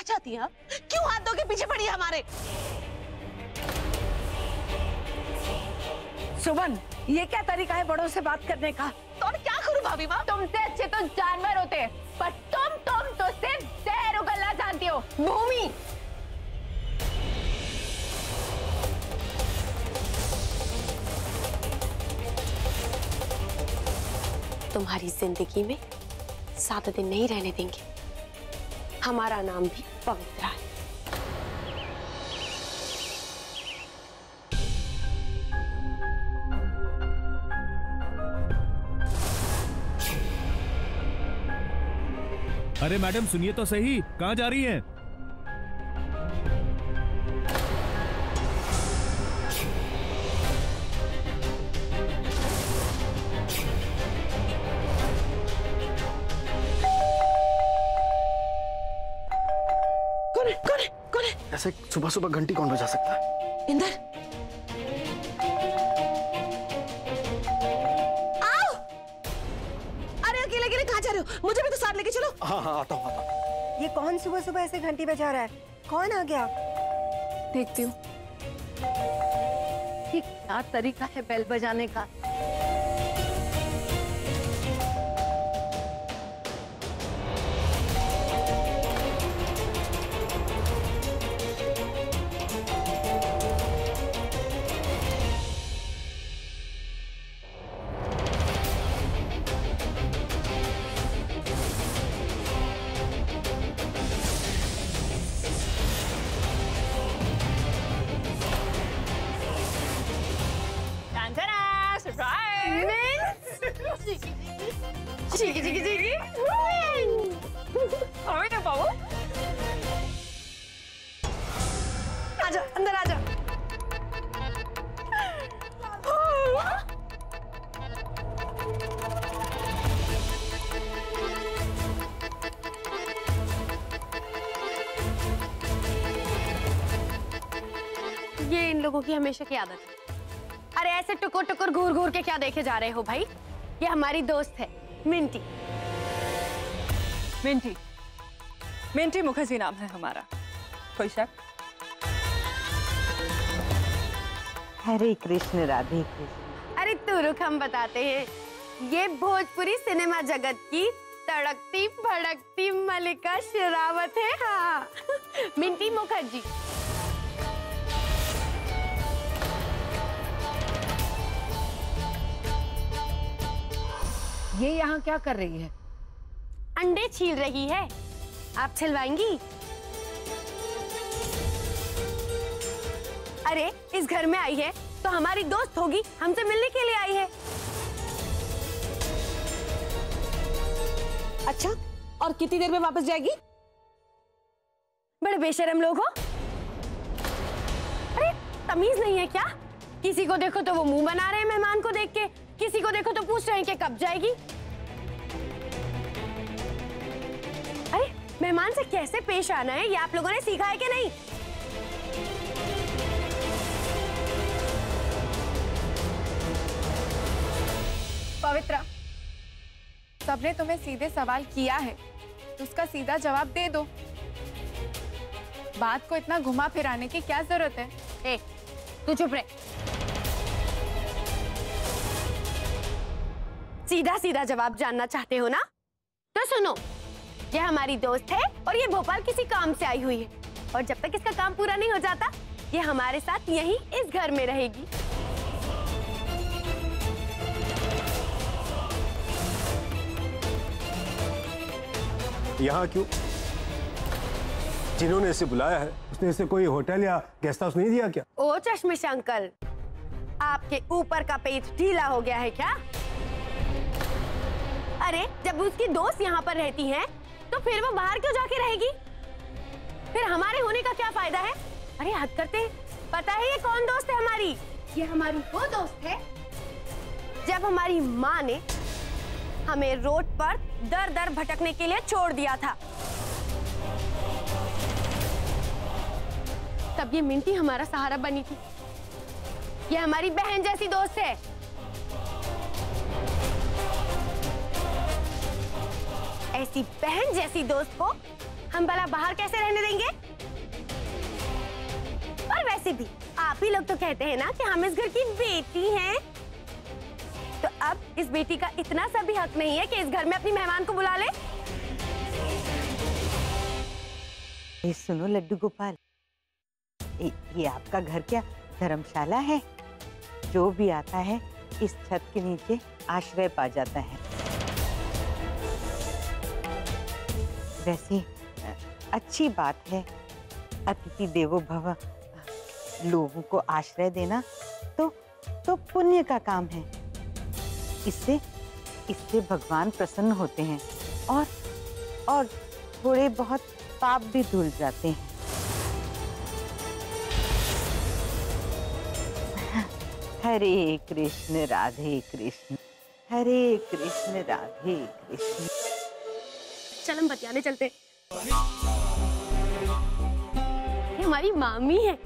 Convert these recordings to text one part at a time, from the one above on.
चाहती है? क्यों हाथ धो के पीछे पड़ी है हमारे? सुमन, ये क्या तरीका है बड़ों से बात करने का? तो और क्या करूं भाभी माँ? तुमसे अच्छे तो जानवर होते हैं, पर तुम तो सिर्फ जहर उगलना जानती हो। भूमि, तुम्हारी जिंदगी में 7 दिन नहीं रहने देंगे। हमारा नाम भी पवित्र है। अरे मैडम सुनिए तो सही, कहाँ जा रही हैं? कौन है? ऐसे सुबह सुबह घंटी कौन बजा सकता है? इंदर, आओ। अरे अकेले अकेले कहाँ जा रहे हो? मुझे भी तो साथ लेके चलो। हाँ आता हूँ। ये कौन सुबह सुबह ऐसे घंटी बजा रहा है? कौन आ गया? देखती हूँ ये क्या तरीका है बेल बजाने का। आजा, अंदर आजा। ये इन लोगों की हमेशा की आदत है। अरे ऐसे टुकुर टुकुर घूर घूर के क्या देखे जा रहे हो भाई? ये हमारी दोस्त है मिंटी। मिंटी, मिंटी मुखर्जी नाम है हमारा। कोई शक? हरे कृष्ण राधे कृष्ण। अरे तू रुक, हम बताते हैं। ये भोजपुरी सिनेमा जगत की तड़कती भड़कती मलिका शेरावत है। हाँ मिंटी मुखर्जी। ये यहाँ क्या कर रही है? अंडे छील रही है। आप छिलवाएंगी? अरे इस घर में आई है तो हमारी दोस्त होगी, हमसे मिलने के लिए आई है। अच्छा, और कितनी देर में वापस जाएगी? बड़े बेशरम लोग हो। अरे तमीज नहीं है क्या? किसी को देखो तो वो मुंह बना रहे हैं मेहमान को देख के, किसी को देखो तो पूछ रहे हैं कि कब जाएगी। अरे मेहमान से कैसे पेश आना है ये आप लोगों ने सीखा है कि नहीं? पवित्रा, सबने तुम्हें सीधे सवाल किया है तो उसका सीधा जवाब दे दो। बात को इतना घुमा फिराने की क्या जरूरत है? ए, तू चुप रहे। सीधा सीधा जवाब जानना चाहते हो ना? तो सुनो, ये हमारी दोस्त है और ये भोपाल किसी काम से आई हुई है, और जब तक इसका काम पूरा नहीं हो जाता ये हमारे साथ यहीं इस घर में रहेगी। यहाँ क्यों? जिन्होंने इसे बुलाया है उसने इसे कोई होटल या गेस्ट हाउस नहीं दिया क्या? ओ चश्मिश अंकल, आपके ऊपर का पेट ढीला हो गया है क्या? अरे जब उसकी दोस्त यहाँ पर रहती हैं, तो फिर वो बाहर क्यों जाके रहेगी? फिर हमारे होने का क्या फायदा है? अरे हद करते हैं। पता है ये कौन दोस्त है हमारी? ये हमारी वो दोस्त है जब हमारी माँ ने हमें रोड पर दर दर भटकने के लिए छोड़ दिया था, तब ये मिंटी हमारा सहारा बनी थी। ये हमारी बहन जैसी दोस्त है। ऐसी बहन जैसी दोस्त को हम भला बाहर कैसे रहने देंगे? और वैसे भी आप ही लोग तो कहते हैं ना कि हम इस घर की बेटी हैं। तो अब इस बेटी का इतना सा भी हक नहीं है कि इस घर में अपनी मेहमान को बुला ले? ये सुनो लड्डू गोपाल, ये आपका घर क्या धर्मशाला है? जो भी आता है इस छत के नीचे आश्रय पा जाता है। वैसे अच्छी बात है, अतिथि देवो भव, लोगों को आश्रय देना तो पुण्य का काम है। इससे भगवान प्रसन्न होते हैं और थोड़े बहुत पाप भी धुल जाते हैं। हरे कृष्ण राधे कृष्ण, हरे कृष्ण राधे कृष्ण। चल हम बतियाने चलते। ये हमारी मामी है,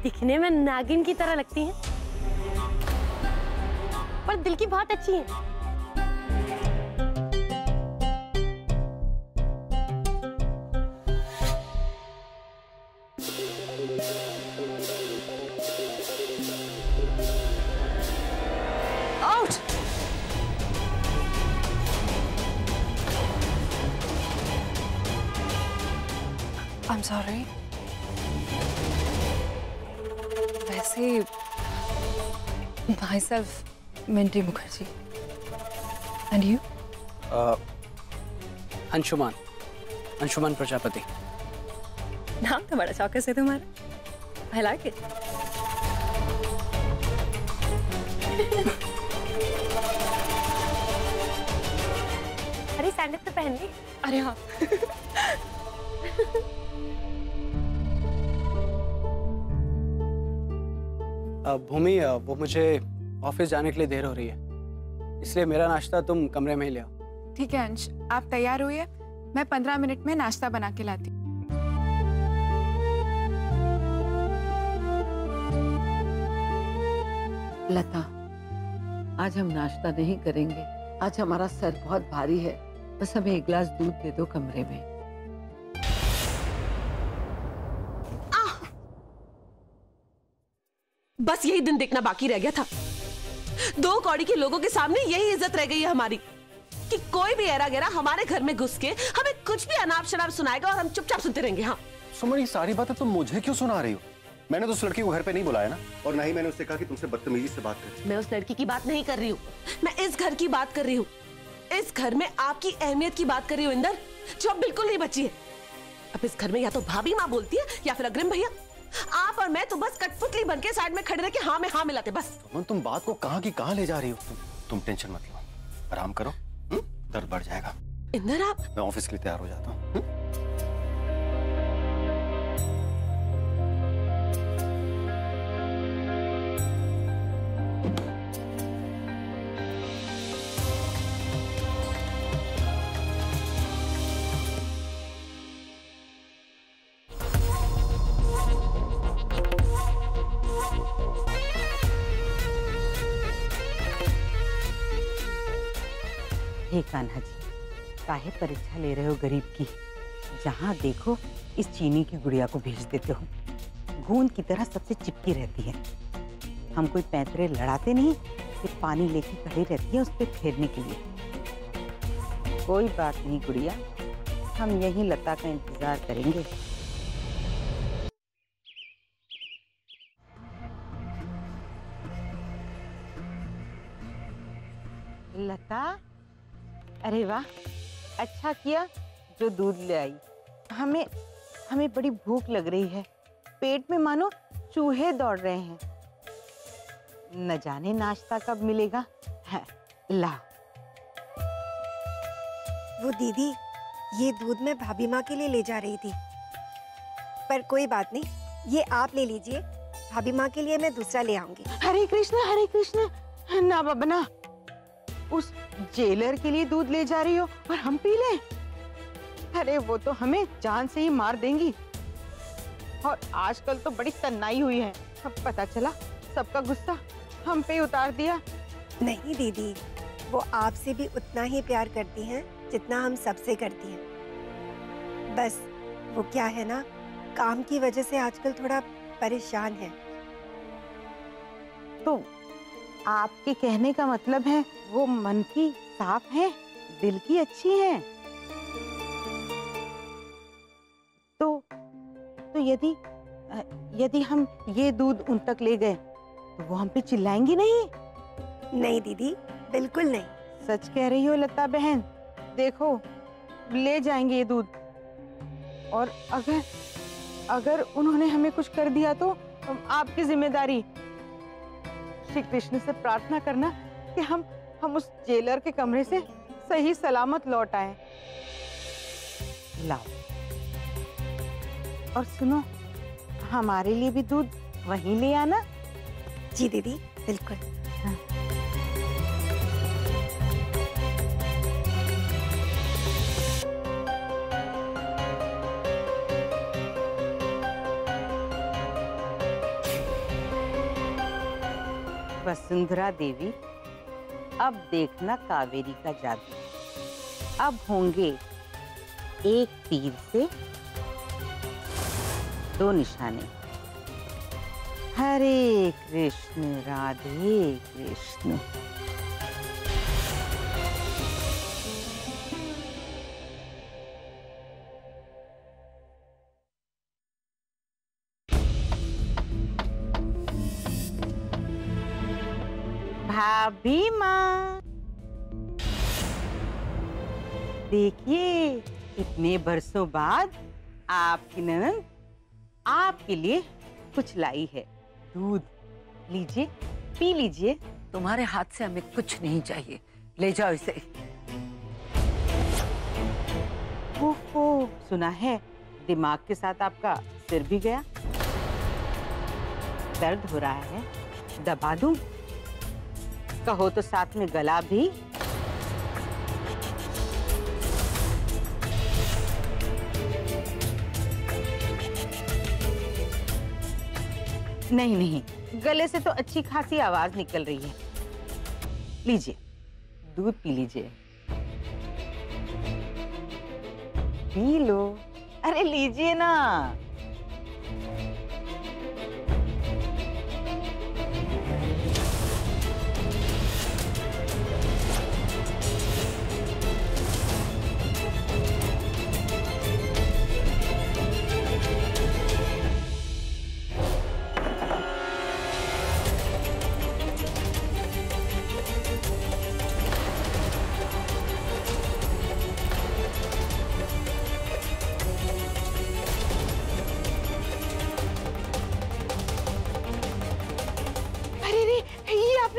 दिखने में नागिन की तरह लगती हैं, पर दिल की बहुत अच्छी है। I'm sorry. वैसे myself Minty Mukherjee. And you? Anshuman Prajapati. नाम तो बड़ा चौकस है तुम्हारा। I like it. अरे सैंडल तो पहन ली। अरे हाँ। भूमि, वो मुझे ऑफिस जाने के लिए देर हो रही है, इसलिए मेरा नाश्ता तुम कमरे में ही ले आओ। ठीक है अंश, आप तैयार हुई है, मैं 15 मिनट में नाश्ता बना के लाती हूँ। लता, आज हम नाश्ता नहीं करेंगे। आज हमारा सर बहुत भारी है। बस हमें एक गिलास दूध दे दो कमरे में। बस यही दिन देखना बाकी रह गया था। 2 कौड़ी के लोगों के सामने यही इज्जत रह गई है हमारी कि कोई भी ऐरा गैरा हमारे घर में घुस के हमें कुछ भी अनाप शनाप सुनाएगा और हम चुपचाप सुनते रहेंगे। हाँ सुमन, ये सारी बातें तुम मुझे क्यों सुना रही हो? मैंने तो उस लड़की को घर पे नहीं बुलाया ना, और ना ही मैंने उससे कहा कि तुमसे बदतमीजी से बात करें। मैं उस लड़की की बात नहीं कर रही हूँ, मैं इस घर की बात कर रही हूँ। इस घर में आपकी अहमियत की बात कर रही हूँ इंदर, जो अब बिल्कुल नहीं बची है। अब इस घर में या तो भाभी माँ बोलती है या फिर अग्रिम भैया। आप और मैं तो बस कठपुतली बन के साइड में खड़े रह के हाँ में हाँ मिलाते बस। तुम बात को कहाँ की कहाँ ले जा रही हो? तुम टेंशन मत लो, आराम करो, दर्द बढ़ जाएगा। इंदर आप, मैं ऑफिस के लिए तैयार हो जाता हूँ। हे कान्हा जी, काहे परीक्षा ले रहे हो गरीब की? जहाँ देखो इस चीनी की गुड़िया को भेज देते हो, गूंद की तरह सबसे चिपकी रहती है। हम कोई पैंतरे लड़ाते नहीं, सिर्फ पानी लेके खड़ी रहती है उस पे फेरने के लिए। कोई बात नहीं गुड़िया, हम यही लता का इंतजार करेंगे। लता, अरे वाह, अच्छा किया जो दूध ले आई। हमें बड़ी भूख लग रही है, पेट में मानो चूहे दौड़ रहे हैं। न जाने नाश्ता कब मिलेगा। है, ला। वो दीदी ये दूध मैं भाभी माँ के लिए ले जा रही थी, पर कोई बात नहीं, ये आप ले लीजिए, भाभी माँ के लिए मैं दूसरा ले आऊंगी। हरे कृष्ण, ना बाबा ना, उस जेलर के लिए दूध ले जा रही हो और हम पी लें? अरे वो तो हमें जान से ही मार देंगी। और आजकल तो बड़ी तन्नाई हुई है, अब पता चला सबका गुस्सा हम पे उतार दिया। नहीं दीदी, वो आपसे भी उतना ही प्यार करती हैं जितना हम सबसे करती हैं। बस वो क्या है ना, काम की वजह से आजकल थोड़ा परेशान है। तो आपके कहने का मतलब है वो मन की साफ है, दिल की अच्छी है। तो यदि हम ये दूध उन तक ले गए तो वो हम पे चिल्लाएंगी नहीं? नहीं दीदी, बिल्कुल नहीं। सच कह रही हो लता बहन? देखो, ले जाएंगे ये दूध, और अगर उन्होंने हमें कुछ कर दिया तो आपकी जिम्मेदारी। श्री कृष्ण से प्रार्थना करना कि हम उस जेलर के कमरे से सही सलामत लौट आए। लाओ, और सुनो, हमारे लिए भी दूध वहीं ले आना। जी दीदी, बिल्कुल। हाँ। वसुंधरा देवी, अब देखना कावेरी का जादू। अब होंगे एक तीर से दो निशाने। हरे कृष्ण राधे कृष्ण। भाभी माँ, देखिए, इतने बरसों बाद आपकी ननद आपके लिए कुछ लाई है। दूध लीजिए, पी लीजिए। तुम्हारे हाथ से हमें कुछ नहीं चाहिए, ले जाओ इसे। ओहो, सुना है दिमाग के साथ आपका सिर भी गया। दर्द हो रहा है, दबा दूं? कहो तो साथ में गला भी। नहीं नहीं, गले से तो अच्छी खासी आवाज निकल रही है। लीजिए, दूध पी लीजिए। पी लो, अरे लीजिए ना।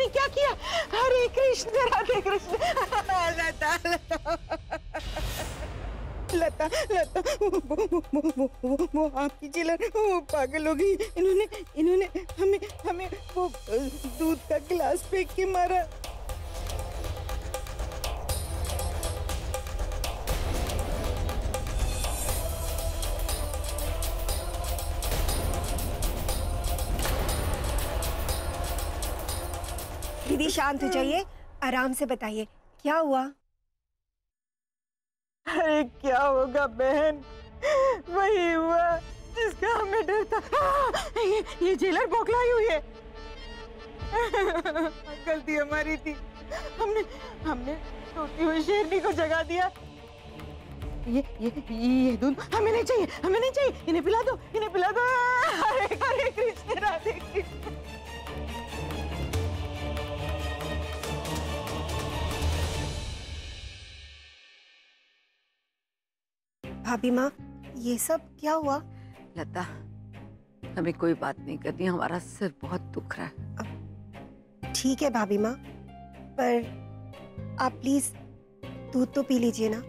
क्या किया? हरे कृष्ण राधे कृष्ण। लता लता लता, वो आपकी जेलर वो पागल हो गई। इन्होंने हमें वो दूध का गिलास फेंक के मारा। दीदी शांत हो जाइए, आराम से बताइए क्या हुआ। अरे क्या होगा बहन, वही हुआ जिसका हमें डर था। ये जेलर बौखलाई हुई है। गलती हमारी थी, हमने सोती हुई शेरनी को जगा दिया। ये दूध हमें नहीं चाहिए, हमें नहीं चाहिए। इन्हें पिला दो, इन्हें पिला दो। हरे हरे कृष्ण राधे कृष्ण। भाभी माँ, ये सब क्या हुआ? लता, हमें कोई बात नहीं करनी, हमारा सिर बहुत दुख रहा है। ठीक है भाभी माँ, पर आप प्लीज दूध तो पी लीजिए ना।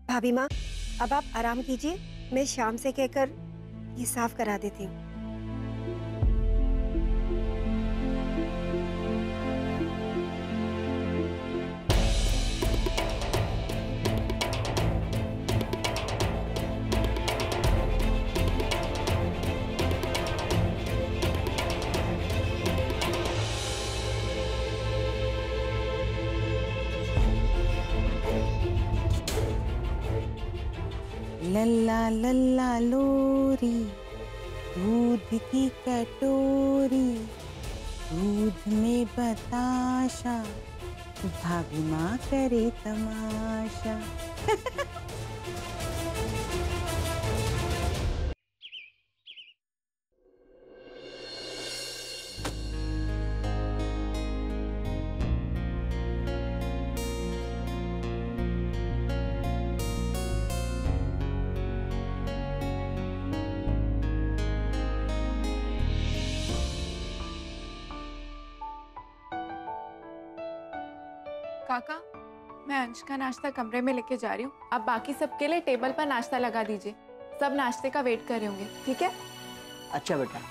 भाभी माँ, अब आप आराम कीजिए, मैं शाम से कहकर ये साफ करा देती हूँ। लल्ला लल्ला लोरी, दूध की कटोरी, दूध में बताशा, भाभी माँ करे तमाशा। काका, मैं अंश का नाश्ता कमरे में लेके जा रही हूँ। आप बाकी सबके लिए टेबल पर नाश्ता लगा दीजिए। सब नाश्ते का वेट कर रहे होंगे, ठीक है? अच्छा बेटा।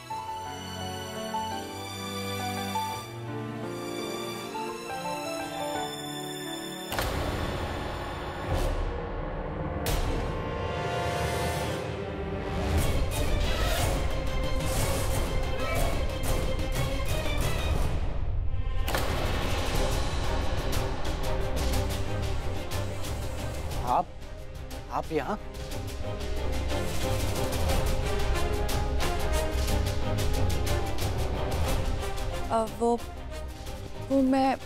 आप यहाँ? वो मैं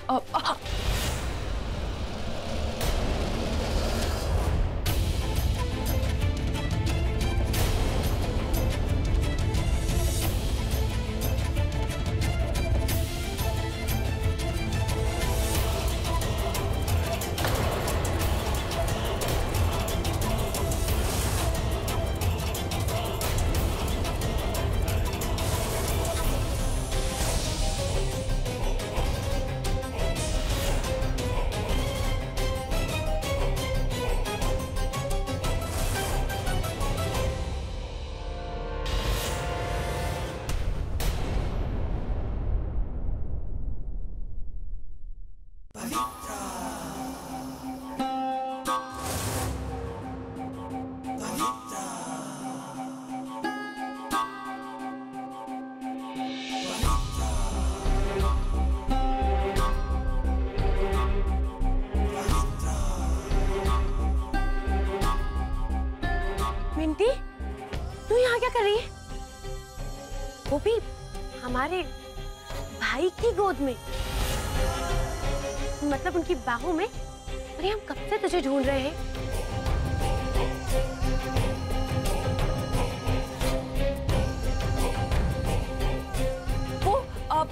मिंटी, तू यहाँ क्या कर रही है? वो भी हमारे भाई की गोद में, मतलब उनकी बाहों में। अरे हम कब से तुझे ढूंढ रहे हैं।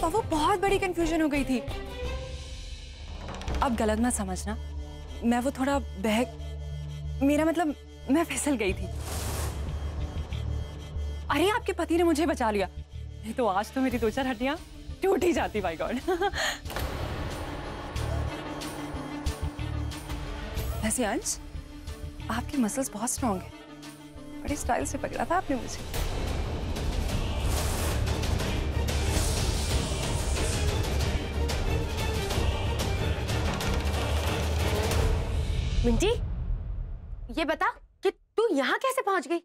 वो बहुत बड़ी कंफ्यूजन हो गई थी। अब गलत मत समझना, मैं वो थोड़ा मेरा मतलब मैं फिसल गई थी। अरे आपके पति ने मुझे बचा लिया, नहीं तो आज तो मेरी 2-4 हड्डियां टूट ही जाती। My God. वैसे अंश, आपके मसल्स बहुत स्ट्रॉन्ग हैं। बड़े स्टाइल से पकड़ा था आपने मुझे। मिंटी, ये बता कि तू यहाँ कैसे पहुंच गई?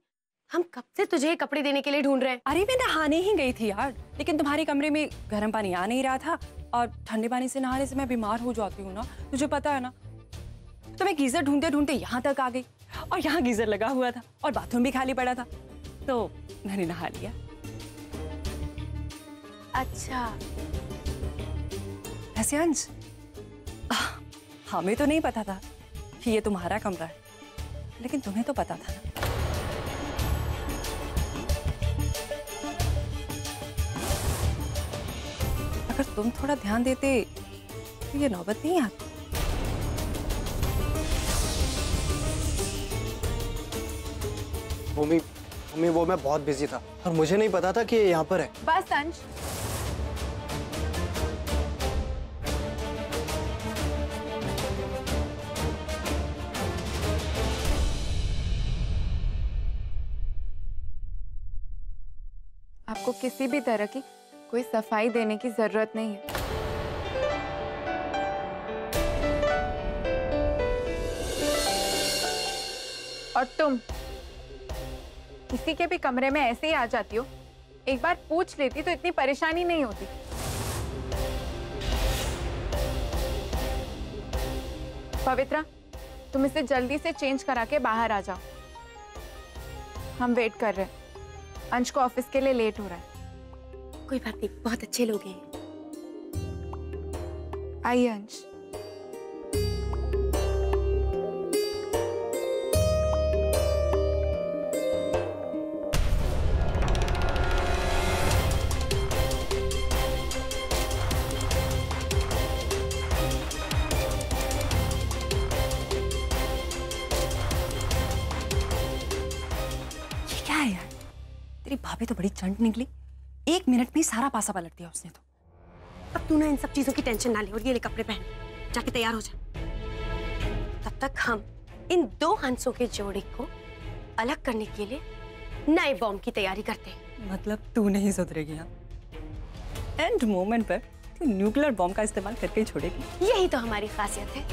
हम कब से तुझे कपड़े देने के लिए ढूंढ रहे हैं। अरे मैं नहाने ही गई थी यार, लेकिन तुम्हारे कमरे में गर्म पानी आ नहीं रहा था और ठंडे पानी से नहाने से मैं बीमार हो जाती हूँ ना, तुझे पता है ना। तो मैं गीजर ढूंढते ढूंढते यहाँ तक आ गई और यहाँ गीजर लगा हुआ था और बाथरूम भी खाली पड़ा था, तो मैंने नहा लिया। अच्छा। ऐसे अंश, हमें तो नहीं पता था कि ये तुम्हारा कमरा है, लेकिन तुम्हें तो पता था ना। अगर तुम थोड़ा ध्यान देते तो ये नौबत नहीं आती। मम्मी वो मैं बहुत बिजी था और मुझे नहीं पता था कि ये यहाँ पर है। बस अंश, आपको किसी भी तरह की कोई सफाई देने की जरूरत नहीं है। और तुम किसी के भी कमरे में ऐसे ही आ जाती हो, एक बार पूछ लेती तो इतनी परेशानी नहीं होती। पवित्रा, तुम इसे जल्दी से चेंज करा के बाहर आ जाओ, हम वेट कर रहे हैं। अंश को ऑफिस के लिए लेट हो रहा है। कोई बात नहीं, बहुत अच्छे लोग हैं। आइए अंश। क्या है यार, तेरी भाभी तो बड़ी चंट निकली। 1 मिनट में ही सारा पासा पलट दिया उसने तो। अब तू ना इन सब चीजों की टेंशन ना ले और ये ले कपड़े पहन, जाके तैयार हो जा। तब तक हम इन 2 हंसों के जोड़े को अलग करने के लिए नए बॉम्ब की तैयारी करते हैं। मतलब तू नहीं सुधरेगी? हाँ, एंड मोमेंट पर तू न्यूक्लियर बॉम्ब का इस्तेमाल करके ही छोड़ेगी। यही तो हमारी खासियत है।